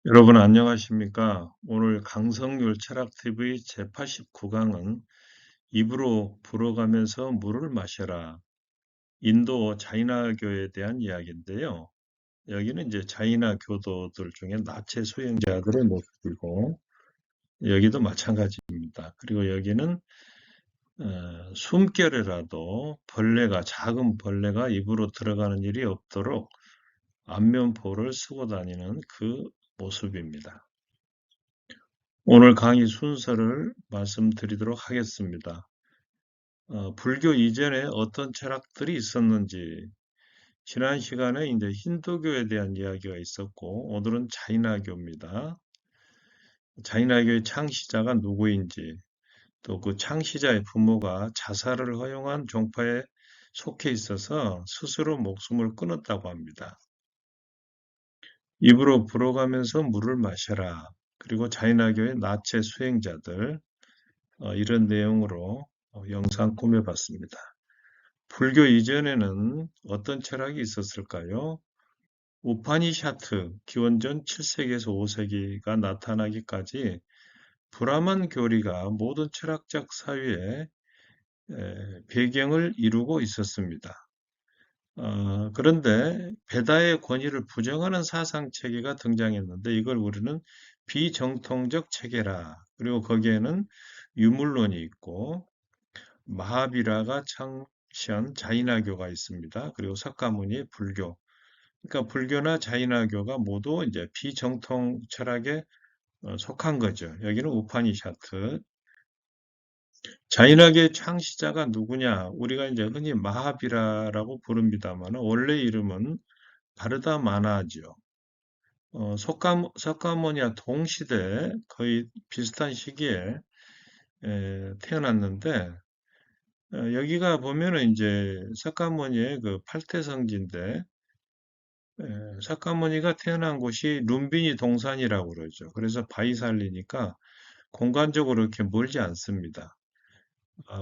여러분 안녕하십니까? 오늘 강성률 철학TV 제89강은 입으로 불어가면서 물을 마셔라. 인도 자이나교에 대한 이야기인데요. 여기는 이제 자이나 교도들 중에 나체 수행자들의 모습이고 여기도 마찬가지입니다. 그리고 여기는 숨결에라도 작은 벌레가 입으로 들어가는 일이 없도록 안면포를 쓰고 다니는 그 모습입니다. 오늘 강의 순서를 말씀드리도록 하겠습니다. 불교 이전에 어떤 철학들이 있었는지, 지난 시간에 이제 힌두교에 대한 이야기가 있었고, 오늘은 자이나교입니다. 자이나교의 창시자가 누구인지, 또 그 창시자의 부모가 자살을 허용한 종파에 속해 있어서 스스로 목숨을 끊었다고 합니다. 입으로 불어가면서 물을 마셔라. 그리고 자이나교의 나체 수행자들, 이런 내용으로 영상 꾸며봤습니다. 불교 이전에는 어떤 철학이 있었을까요? 우파니샤트, 기원전 7세기에서 5세기가 나타나기까지 브라만 교리가 모든 철학적 사유의 배경을 이루고 있었습니다. 그런데 베다의 권위를 부정하는 사상 체계가 등장했는데 이걸 우리는 비정통적 체계라. 그리고 거기에는 유물론이 있고 마하비라가 창시한 자이나교가 있습니다. 그리고 석가모니 불교. 그러니까 불교나 자이나교가 모두 이제 비정통 철학에 속한 거죠. 여기는 우파니샤트. 자이나교의 창시자가 누구냐? 우리가 이제 흔히 마하비라라고 부릅니다만 원래 이름은 바르다마나죠. 석가모니와 동시대 거의 비슷한 시기에 태어났는데 여기가 보면은 이제 석가모니의 그 팔대성지인데 석가모니가 태어난 곳이 룸비니 동산이라고 그러죠. 그래서 바이살리니까 공간적으로 이렇게 멀지 않습니다.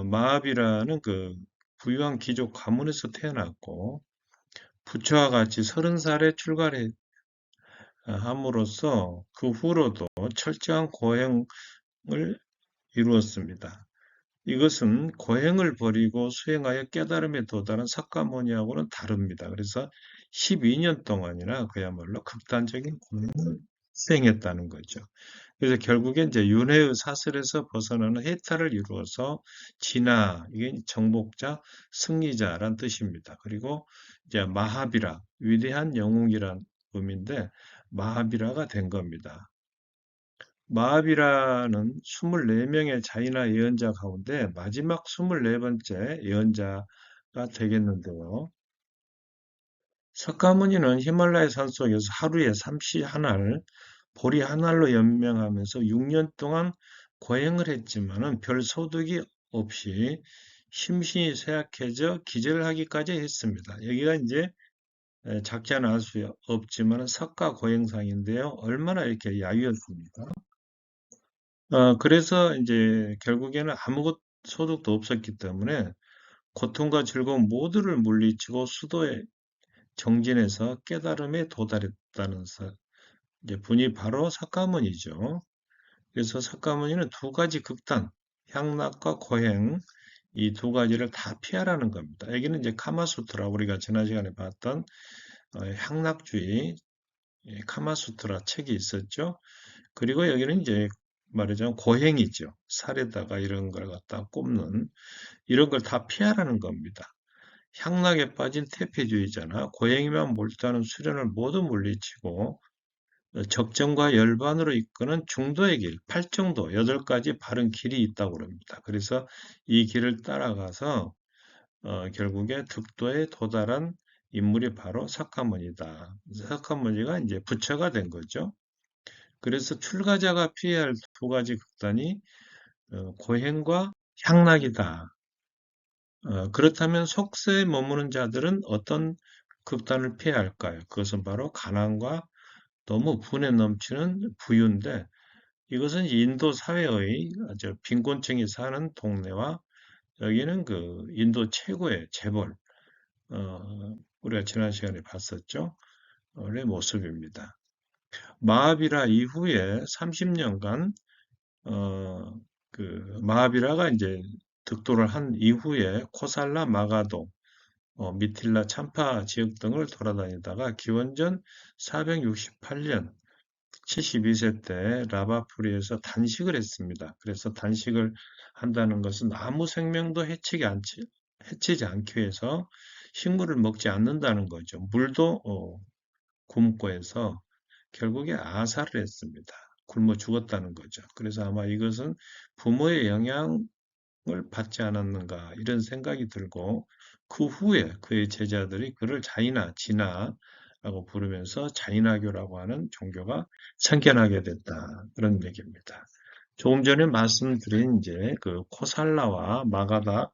마압이라는 그 부유한 귀족 가문에서 태어났고 부처와 같이 30살에 출가를 함으로써 그 후로도 철저한 고행을 이루었습니다. 이것은 고행을 버리고 수행하여 깨달음에 도달한 석가모니하고는 다릅니다. 그래서 12년 동안이나 그야말로 극단적인 고행을 수행했다는 거죠. 그래서 결국에 이제 윤회의 사슬에서 벗어나는 해탈을 이루어서 진화, 이게 정복자, 승리자란 뜻입니다. 그리고 이제 마하비라, 위대한 영웅이란 의미인데 마하비라가 된 겁니다. 마하비라는 24명의 자이나 예언자 가운데 마지막 24번째 예언자가 되겠는데요. 석가모니는 히말라야 산속에서 하루에 삼시 한알, 보리 한알로 연명하면서 6년 동안 고행을 했지만은 별 소득이 없이 심신이 쇠약해져 기절하기까지 했습니다. 여기가 이제 작자는 알 수 없지만 석가 고행상인데요. 얼마나 이렇게 야유였습니까? 그래서 이제 결국에는 아무것 소득도 없었기 때문에 고통과 즐거움 모두를 물리치고 수도에 정진해서 깨달음에 도달했다는 이제 분이 바로 석가모니죠. 그래서 석가모니는 두 가지 극단, 향락과 고행, 이 두 가지를 다 피하라는 겁니다. 여기는 이제 카마수트라, 우리가 지난 시간에 봤던 향락주의 카마수트라 책이 있었죠. 그리고 여기는 이제 말하자면 고행이죠. 살에다가 이런 걸 갖다 꼽는 이런 걸 다 피하라는 겁니다. 향락에 빠진 태폐주의자나 고행에만 몰두하는 수련을 모두 물리치고 적정과 열반으로 이끄는 중도의 길, 8정도, 8가지 바른 길이 있다고 합니다. 그래서 이 길을 따라가서 결국에 득도에 도달한 인물이 바로 석가모니다. 석가모니가 이제 부처가 된 거죠. 그래서 출가자가 피해야 할 두 가지 극단이 고행과 향락이다. 그렇다면 속세에 머무는 자들은 어떤 극단을 피해야 할까요? 그것은 바로 가난과 너무 분에 넘치는 부유인데 이것은 인도 사회의 아주 빈곤층이 사는 동네와 여기는 그 인도 최고의 재벌, 우리가 지난 시간에 봤었죠. 의 모습입니다. 마하비라 이후에 30년간 마하비라가 이제 득도를 한 이후에 코살라, 마가도, 미틸라, 참파 지역 등을 돌아다니다가 기원전 468년 72세 때 라바프리에서 단식을 했습니다. 그래서 단식을 한다는 것은 아무 생명도 해치지 않기 위해서 식물을 먹지 않는다는 거죠. 물도 굶고 해서 결국에 아사를 했습니다. 굶어 죽었다는 거죠. 그래서 아마 이것은 부모의 영향을 받지 않았는가 이런 생각이 들고 그 후에 그의 제자들이 그를 자이나, 진화라고 부르면서 자이나교라고 하는 종교가 생겨나게 됐다. 그런 얘기입니다. 조금 전에 말씀드린 이제 그 코살라와 마가다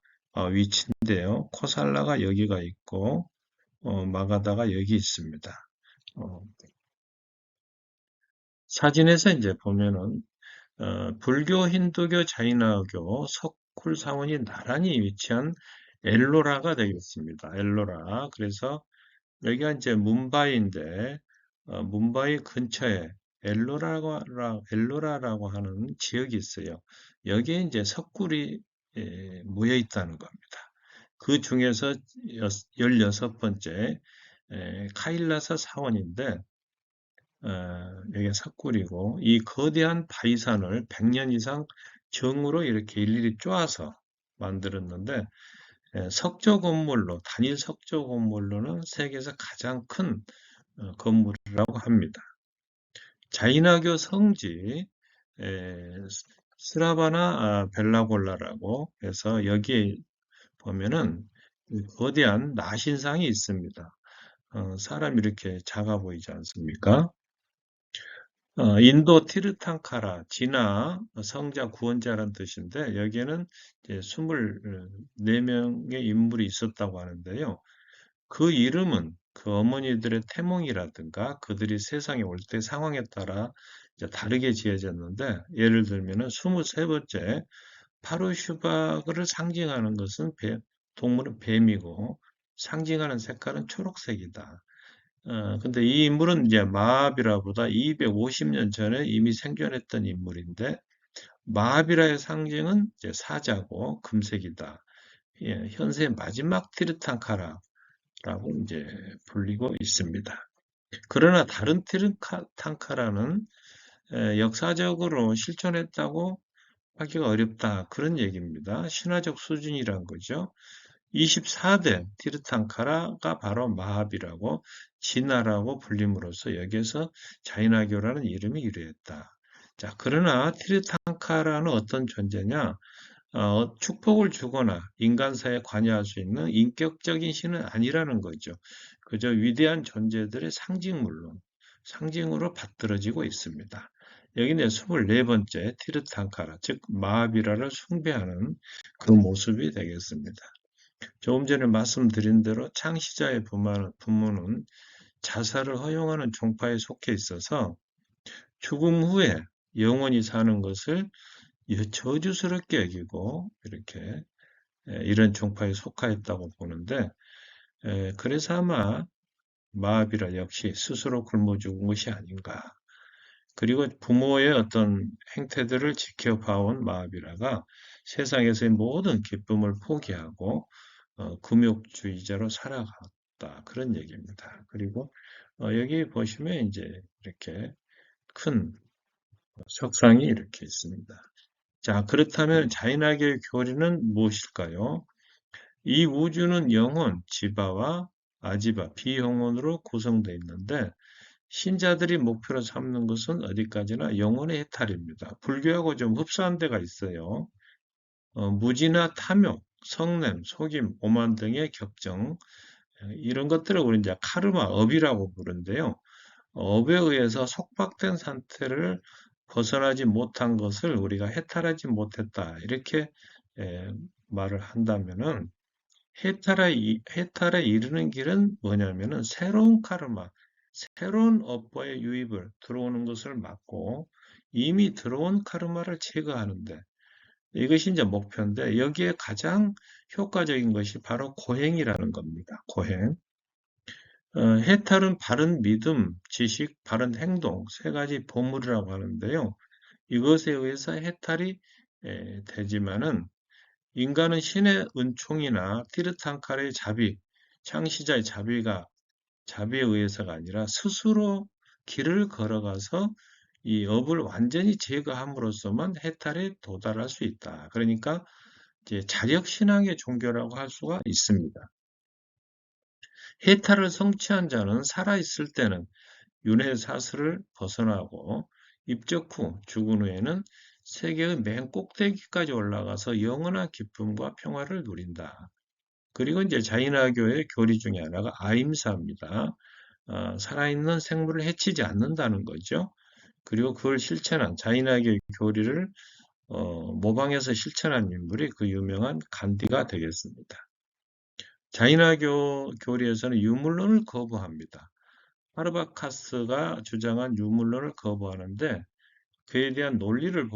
위치인데요. 코살라가 여기가 있고 마가다가 여기 있습니다. 어, 사진에서 이제 보면은 불교, 힌두교, 자이나교, 석굴 사원이 나란히 위치한 엘로라가 되겠습니다. 엘로라. 그래서 여기가 이제 뭄바이인데 뭄바이 근처에 엘로라라고 하는 지역이 있어요. 여기에 이제 석굴이 모여 있다는 겁니다. 그 중에서 16번째 카일라사 사원인데 여기가 삭굴이고 이 거대한 바위산을 100년 이상 정으로 이렇게 일일이 쪼아서 만들었는데 석조 건물로 단일 석조 건물로는 세계에서 가장 큰 건물이라고 합니다. 자이나교 성지 스라바나 벨라골라라고 해서 여기에 보면은 거대한 나신상이 있습니다. 사람이 이렇게 작아 보이지 않습니까? 인도 티르탕카라, 지나 성자 구원자라는 뜻인데 여기에는 이제 24명의 인물이 있었다고 하는데요. 그 이름은 그 어머니들의 태몽이라든가 그들이 세상에 올 때 상황에 따라 이제 다르게 지어졌는데 예를 들면은 23번째 파르슈바그를 상징하는 것은 동물은 뱀이고 상징하는 색깔은 초록색이다. 근데 이 인물은 이제 마하비라보다 250년 전에 이미 생존했던 인물인데 마하비라의 상징은 이제 사자고 금색이다. 예, 현세 마지막 티르탕카라라고 이제 불리고 있습니다. 그러나 다른 티르탕카라는 역사적으로 실존했다고 하기가 어렵다. 그런 얘기입니다. 신화적 수준이란 거죠. 24대 티르탕카라가 바로 마합이라고 진화라고 불림으로써 여기에서 자이나교라는 이름이 유래했다. 자, 그러나 티르탕카라는 어떤 존재냐? 축복을 주거나 인간사에 관여할 수 있는 인격적인 신은 아니라는 거죠. 그저 위대한 존재들의 상징으로 받들어지고 있습니다. 여기는 24번째 티르탕카라, 즉 마하비라를 숭배하는 그 모습이 되겠습니다. 조금 전에 말씀드린 대로 창시자의 부모는 자살을 허용하는 종파에 속해 있어서 죽음 후에 영원히 사는 것을 저주스럽게 여기고 이렇게 이런 종파에 속하였다고 보는데 그래서 아마 마하비라 역시 스스로 굶어 죽은 것이 아닌가. 그리고 부모의 어떤 행태들을 지켜봐온 마하비라가 세상에서의 모든 기쁨을 포기하고 금욕주의자로 살아갔다. 그런 얘기입니다. 그리고 여기 보시면 이제 이렇게 큰 석상이 이렇게 있습니다. 자, 그렇다면 자인학의 교리는 무엇일까요? 이 우주는 영혼, 지바와 아지바, 비영혼으로 구성되어 있는데 신자들이 목표로 삼는 것은 어디까지나 영혼의 해탈입니다. 불교하고 좀 흡사한 데가 있어요. 무지나 탐욕, 성냄, 속임, 오만 등의 격정, 이런 것들을 우리 이제 카르마, 업이라고 부르는데요. 업에 의해서 속박된 상태를 벗어나지 못한 것을 우리가 해탈하지 못했다. 이렇게 말을 한다면은 해탈에 이르는 길은 뭐냐면은 새로운 카르마, 새로운 업보의 유입을 들어오는 것을 막고 이미 들어온 카르마를 제거하는데 이것이 이제 목표인데 여기에 가장 효과적인 것이 바로 고행이라는 겁니다. 고행. 해탈은 바른 믿음, 지식, 바른 행동 세 가지 보물이라고 하는데요. 이것에 의해서 해탈이 되지만은 인간은 신의 은총이나 띠르탄카르의 자비, 창시자의 자비에 의해서가 아니라 스스로 길을 걸어가서 이 업을 완전히 제거함으로써만 해탈에 도달할 수 있다. 그러니까 이제 자력신앙의 종교라고 할 수가 있습니다. 해탈을 성취한 자는 살아있을 때는 윤회 사슬을 벗어나고 입적 후 죽은 후에는 세계의 맨 꼭대기까지 올라가서 영원한 기쁨과 평화를 누린다. 그리고 이제 자인화교의 교리 중에 하나가 아임사입니다. 살아있는 생물을 해치지 않는다는 거죠. 그리고 그걸 실천한 자인화교의 교리를 모방해서 실천한 인물이 그 유명한 간디가 되겠습니다. 자인화교 교리에서는 유물론을 거부합니다. 하르바카스가 주장한 유물론을 거부하는데 그에 대한 논리를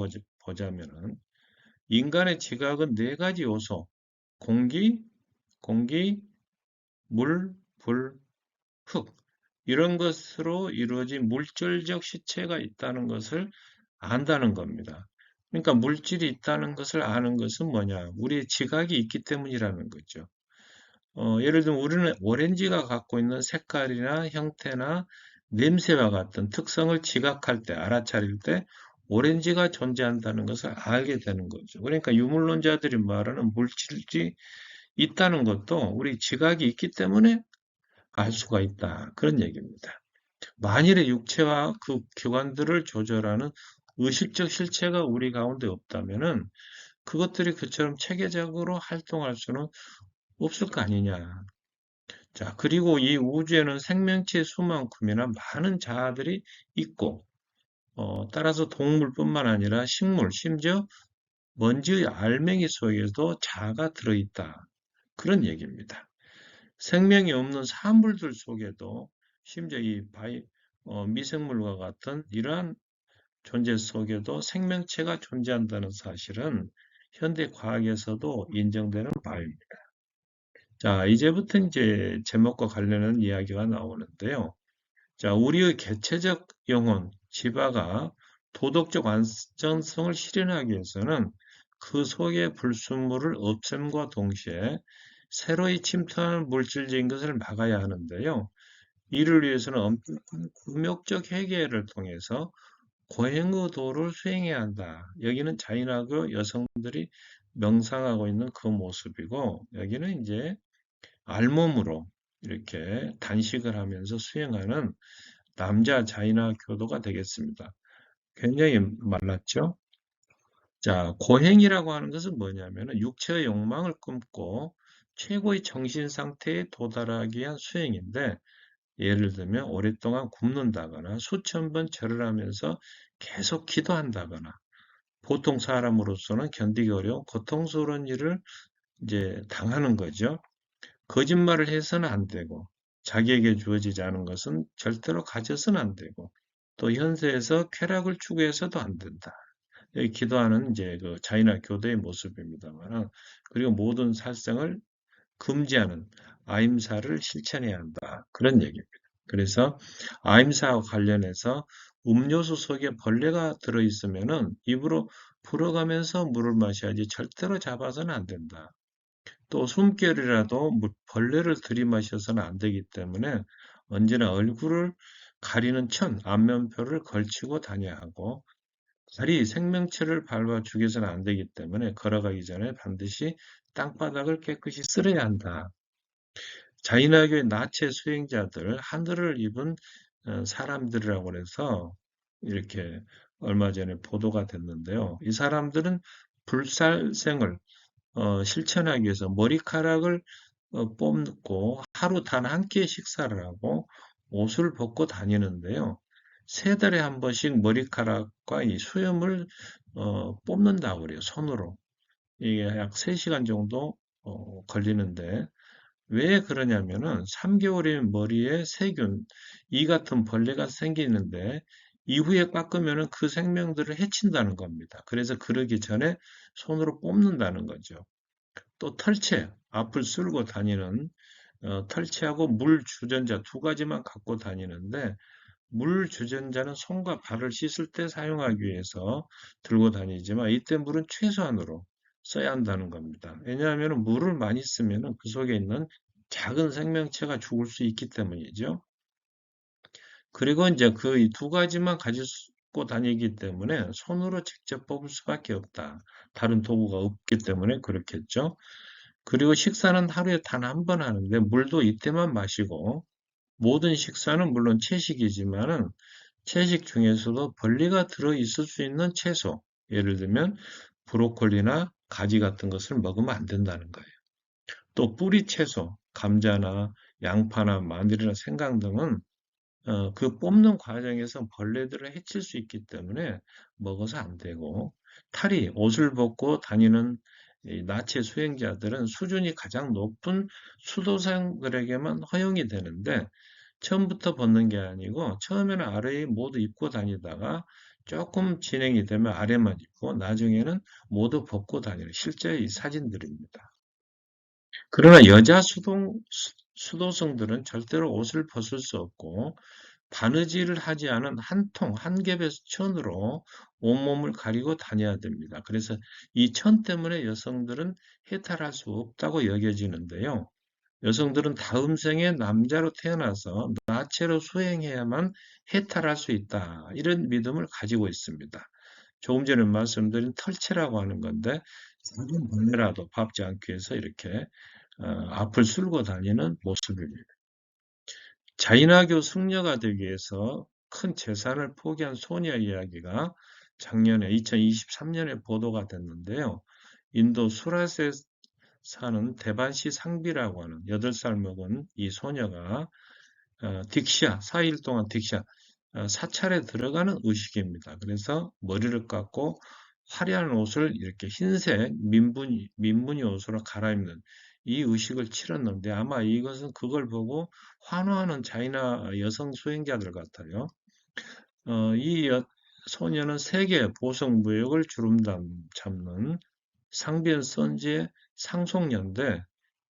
보자면은 인간의 지각은 네 가지 요소, 공기, 물, 불, 흙 이런 것으로 이루어진 물질적 시체가 있다는 것을 안다는 겁니다. 그러니까 물질이 있다는 것을 아는 것은 뭐냐? 우리의 지각이 있기 때문이라는 거죠. 예를 들면 우리는 오렌지가 갖고 있는 색깔이나 형태나 냄새와 같은 특성을 지각할 때, 알아차릴 때 오렌지가 존재한다는 것을 알게 되는 거죠. 그러니까 유물론자들이 말하는 물질이 있다는 것도 우리 지각이 있기 때문에 알 수가 있다. 그런 얘기입니다. 만일의 육체와 그 기관들을 조절하는 의식적 실체가 우리 가운데 없다면은 그것들이 그처럼 체계적으로 활동할 수는 없을 거 아니냐. 자, 그리고 이 우주에는 생명체 수만큼이나 많은 자아들이 있고, 따라서 동물뿐만 아니라 식물, 심지어 먼지의 알맹이 속에도 자아가 들어있다. 그런 얘기입니다. 생명이 없는 산물들 속에도 심지어 미생물과 같은 이러한 존재 속에도 생명체가 존재한다는 사실은 현대 과학에서도 인정되는 바입니다. 자, 이제부터 이제 제목과 관련한 이야기가 나오는데요. 자, 우리의 개체적 영혼, 지바가 도덕적 완전성을 실현하기 위해서는 그 속의 불순물을 없앰과 동시에 새로이 침투하는 물질적인 것을 막아야 하는데요. 이를 위해서는 엄격한 금욕적 회개를 통해서 고행의 도를 수행해야 한다. 여기는 자인하고 여성들이 명상하고 있는 그 모습이고, 여기는 이제 알몸으로 이렇게 단식을 하면서 수행하는 남자 자인화 교도가 되겠습니다. 굉장히 말랐죠? 자, 고행이라고 하는 것은 뭐냐면 육체의 욕망을 끊고 최고의 정신 상태에 도달하기 위한 수행인데 예를 들면 오랫동안 굶는다거나 수천 번 절을 하면서 계속 기도한다거나 보통 사람으로서는 견디기 어려운 고통스러운 일을 이제 당하는 거죠. 거짓말을 해서는 안 되고, 자기에게 주어지지 않은 것은 절대로 가져서는 안 되고, 또 현세에서 쾌락을 추구해서도 안 된다. 여기 기도하는 이제 그 자이나 교도의 모습입니다만, 그리고 모든 살생을 금지하는 아임사를 실천해야 한다. 그런 얘기입니다. 그래서 아임사와 관련해서 음료수 속에 벌레가 들어있으면은 입으로 불어가면서 물을 마셔야지 절대로 잡아서는 안 된다. 또 숨결이라도 벌레를 들이마셔서는 안 되기 때문에 언제나 얼굴을 가리는 안면표를 걸치고 다녀야 하고 다리 생명체를 밟아 죽여서는 안 되기 때문에 걸어가기 전에 반드시 땅바닥을 깨끗이 쓸어야 한다. 자인학교의 나체 수행자들, 하늘을 입은 사람들이라고 해서 이렇게 얼마 전에 보도가 됐는데요. 이 사람들은 불살생을 실천하기 위해서 머리카락을 뽑고 하루 단 한 끼의 식사를 하고 옷을 벗고 다니는데요. 세 달에 한 번씩 머리카락과 이 수염을 뽑는다고 그래요. 손으로. 이게 약 3시간 정도 걸리는데 왜 그러냐면은 3개월이면 머리에 세균, 이 같은 벌레가 생기는데 이후에 깎으면은 그 생명들을 해친다는 겁니다. 그래서 그러기 전에 손으로 뽑는다는 거죠. 또 털채, 앞을 쓸고 다니는 털치하고 물 주전자 두 가지만 갖고 다니는데 물 주전자는 손과 발을 씻을 때 사용하기 위해서 들고 다니지만 이때 물은 최소한으로 써야 한다는 겁니다. 왜냐하면 물을 많이 쓰면 그 속에 있는 작은 생명체가 죽을 수 있기 때문이죠. 그리고 이제 그 두 가지만 가지고 다니기 때문에 손으로 직접 뽑을 수밖에 없다. 다른 도구가 없기 때문에 그렇겠죠. 그리고 식사는 하루에 단 한 번 하는데 물도 이때만 마시고 모든 식사는 물론 채식이지만은 채식 중에서도 벌레가 들어있을 수 있는 채소, 예를 들면 브로콜리나 가지 같은 것을 먹으면 안 된다는 거예요. 또 뿌리 채소, 감자나 양파나 마늘이나 생강 등은 그 뽑는 과정에서 벌레들을 해칠 수 있기 때문에 먹어서 안 되고, 탈이 옷을 벗고 다니는 이 나체 수행자들은 수준이 가장 높은 수도사들에게만 허용이 되는데, 처음부터 벗는 게 아니고, 처음에는 아래에 모두 입고 다니다가 조금 진행이 되면 아래만 입고, 나중에는 모두 벗고 다니는 실제 이 사진들입니다. 그러나 여자 수도성들은 절대로 옷을 벗을 수 없고, 바느질을 하지 않은 한 통, 한 겹의 천으로 온몸을 가리고 다녀야 됩니다. 그래서 이 천 때문에 여성들은 해탈할 수 없다고 여겨지는데요. 여성들은 다음 생에 남자로 태어나서 나체로 수행해야만 해탈할 수 있다. 이런 믿음을 가지고 있습니다. 조금 전에 말씀드린 털채라고 하는 건데 작은 벌레라도 밟지 않기 위해서 이렇게 앞을 쓸고 다니는 모습입니다. 자인화교 승려가 되기 위해서 큰 재산을 포기한 소녀 이야기가 작년에 2023년에 보도가 됐는데요. 인도 수라트에 사는 데반시 상비라고 하는 8살 먹은 이 소녀가 딕샤, 4일 동안 딕샤, 사찰에 들어가는 의식입니다. 그래서 머리를 깎고 화려한 옷을 이렇게 흰색 민무늬 옷으로 갈아입는 이 의식을 치렀는데 아마 이것은 그걸 보고 환호하는 자이나 여성 수행자들 같아요. 이 소녀는 세계 보석 무역을 주름 잡는 상비엔 선지의 상속녀인데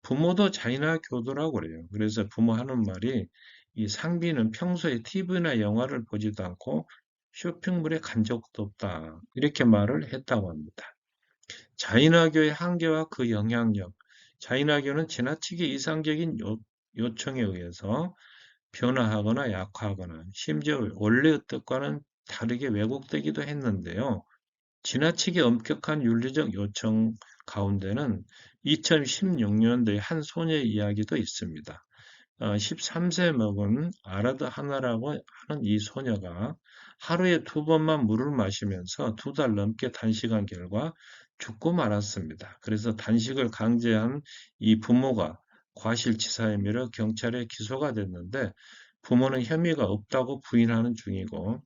부모도 자이나 교도라고 그래요. 그래서 부모 하는 말이 이 상비는 평소에 TV나 영화를 보지도 않고 쇼핑몰에 간 적도 없다. 이렇게 말을 했다고 합니다. 자이나교의 한계와 그 영향력. 자이나교는 지나치게 이상적인 요청에 의해서 변화하거나 약화하거나 심지어 원래의 뜻과는 다르게 왜곡되기도 했는데요. 지나치게 엄격한 윤리적 요청 가운데는 2016년도에 한 소녀의 이야기도 있습니다. 13세 먹은 아라드 하나라고 하는 이 소녀가 하루에 2번만 물을 마시면서 2달 넘게 단식한 결과 죽고 말았습니다. 그래서 단식을 강제한 이 부모가 과실치사 혐의로 경찰에 기소가 됐는데 부모는 혐의가 없다고 부인하는 중이고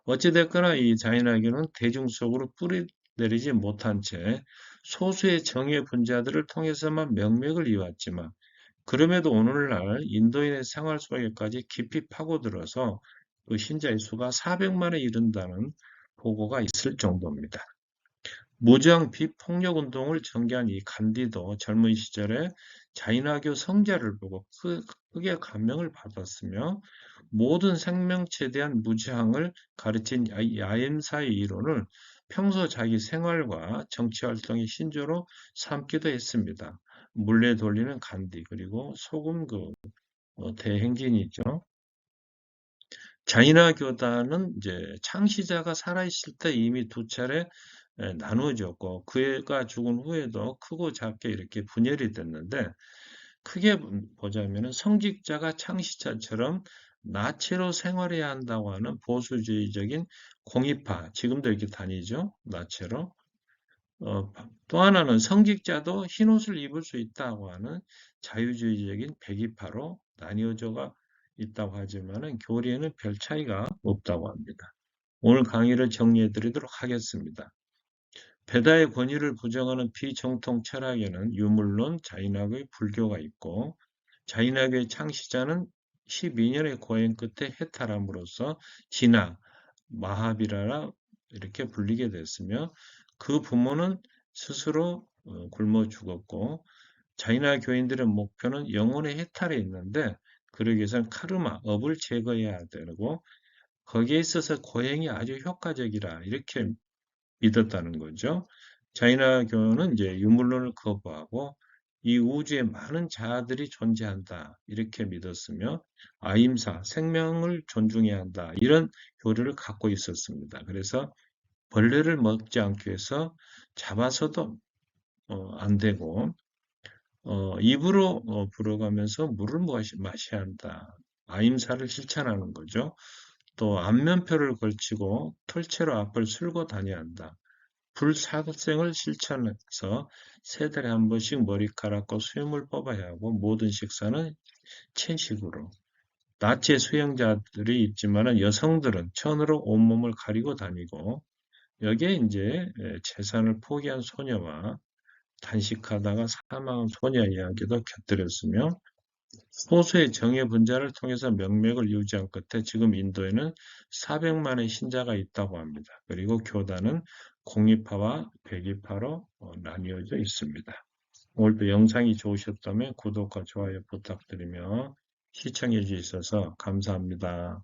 어찌됐거나 이 자인학교는 대중 속으로 뿌리 내리지 못한 채 소수의 정예 분자들을 통해서만 명맥을 이어왔지만 그럼에도 오늘날 인도인의 생활 속에까지 깊이 파고들어서 그 신자의 수가 400만에 이른다는 보고가 있을 정도입니다. 무장 비폭력 운동을 전개한 이 간디도 젊은 시절에 자인화교 성자를 보고 크게 감명을 받았으며 모든 생명체에 대한 무지항을 가르친 야엠사의 이론을 평소 자기 생활과 정치 활동의 신조로 삼기도 했습니다. 물레 돌리는 간디 그리고 소금 대행진이죠. 자이나 교단은 이제 창시자가 살아있을 때 이미 2차례 나누어졌고 그가 죽은 후에도 크고 작게 이렇게 분열이 됐는데 크게 보자면 성직자가 창시자처럼 나체로 생활해야 한다고 하는 보수주의적인 공의파, 지금도 이렇게 다니죠, 나체로. 또 하나는 성직자도 흰옷을 입을 수 있다고 하는 자유주의적인 백이파로 나뉘어져 있다고 하지만 교리에는 별 차이가 없다고 합니다. 오늘 강의를 정리해 드리도록 하겠습니다. 베다의 권위를 부정하는 비정통 철학에는 유물론, 자인학의 불교가 있고 자인학의 창시자는 12년의 고행 끝에 해탈함으로써 진화, 마하비라라 이렇게 불리게 됐으며 그 부모는 스스로 굶어 죽었고 자이나 교인들의 목표는 영혼의 해탈에 있는데 그러기 위해서는 카르마, 업을 제거해야 되고 거기에 있어서 고행이 아주 효과적이라 이렇게 믿었다는 거죠. 자이나교는 이제 유물론을 거부하고 이 우주에 많은 자아들이 존재한다 이렇게 믿었으며 아임사, 생명을 존중해야 한다 이런 교리를 갖고 있었습니다. 그래서 벌레를 먹지 않기 위해서 잡아서도 안 되고 입으로 불어가면서 물을 마셔야 한다. 아임사를 실천하는 거죠. 또 안면표를 걸치고 털채로 앞을 쓸고 다녀야 한다. 불사생을 실천해서 세 달에 한 번씩 머리카락과 수염을 뽑아야 하고 모든 식사는 채식으로. 나치의 수행자들이 있지만은 여성들은 천으로 온몸을 가리고 다니고 여기에 이제 재산을 포기한 소녀와 단식하다가 사망한 소녀 이야기도 곁들였으며 소수의 정예 분자를 통해서 명맥을 유지한 끝에 지금 인도에는 400만의 신자가 있다고 합니다. 그리고 교단은 공립파와 백입파로 나뉘어져 있습니다. 오늘도 영상이 좋으셨다면 구독과 좋아요 부탁드리며 시청해 주셔서 감사합니다.